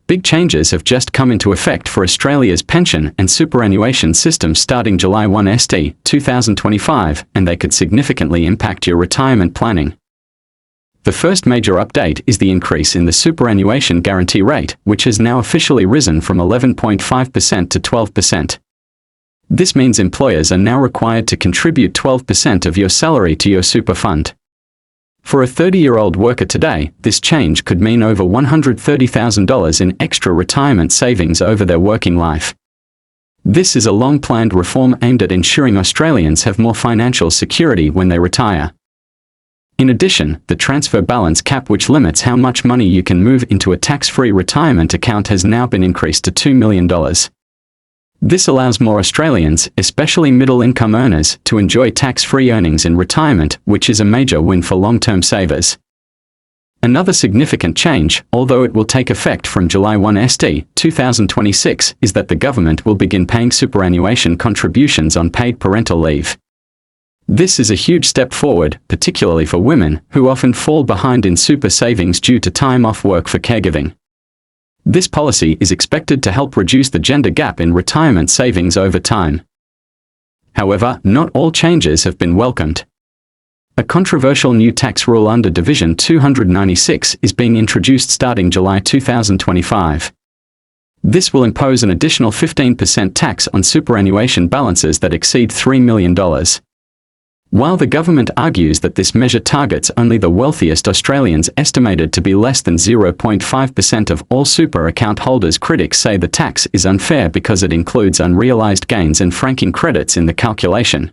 Big changes have just come into effect for Australia's pension and superannuation systems starting July 1 St. 2025, and they could significantly impact your retirement planning. The first major update is the increase in the superannuation guarantee rate, which has now officially risen from 11.5% to 12%. This means employers are now required to contribute 12% of your salary to your super fund. For a 30-year-old worker today, this change could mean over $130,000 in extra retirement savings over their working life. This is a long-planned reform aimed at ensuring Australians have more financial security when they retire. In addition, the transfer balance cap, which limits how much money you can move into a tax-free retirement account, has now been increased to $2 million. This allows more Australians, especially middle-income earners, to enjoy tax-free earnings in retirement, which is a major win for long-term savers. Another significant change, although it will take effect from July 1 St. 2026, is that the government will begin paying superannuation contributions on paid parental leave. This is a huge step forward, particularly for women, who often fall behind in super savings due to time off work for caregiving. This policy is expected to help reduce the gender gap in retirement savings over time. However, not all changes have been welcomed. A controversial new tax rule under Division 296 is being introduced starting July 2025. This will impose an additional 15% tax on superannuation balances that exceed $3 million. While the government argues that this measure targets only the wealthiest Australians, estimated to be less than 0.5% of all super account holders, critics say the tax is unfair because it includes unrealised gains and franking credits in the calculation.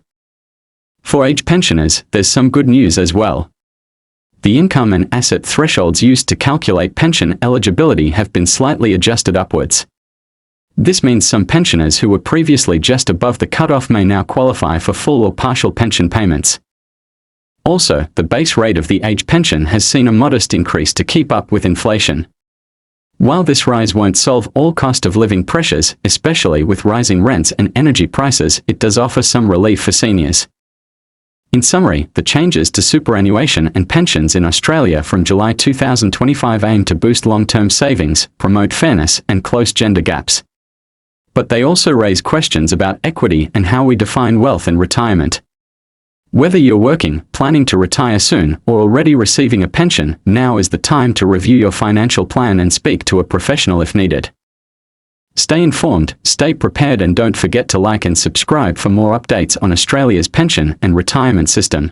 For age pensioners, there's some good news as well. The income and asset thresholds used to calculate pension eligibility have been slightly adjusted upwards. This means some pensioners who were previously just above the cutoff may now qualify for full or partial pension payments. Also, the base rate of the age pension has seen a modest increase to keep up with inflation. While this rise won't solve all cost of living pressures, especially with rising rents and energy prices, it does offer some relief for seniors. In summary, the changes to superannuation and pensions in Australia from July 2025 aim to boost long-term savings, promote fairness, and close gender gaps. But they also raise questions about equity and how we define wealth in retirement. Whether you're working, planning to retire soon, or already receiving a pension, now is the time to review your financial plan and speak to a professional if needed. Stay informed, stay prepared, and don't forget to like and subscribe for more updates on Australia's pension and retirement system.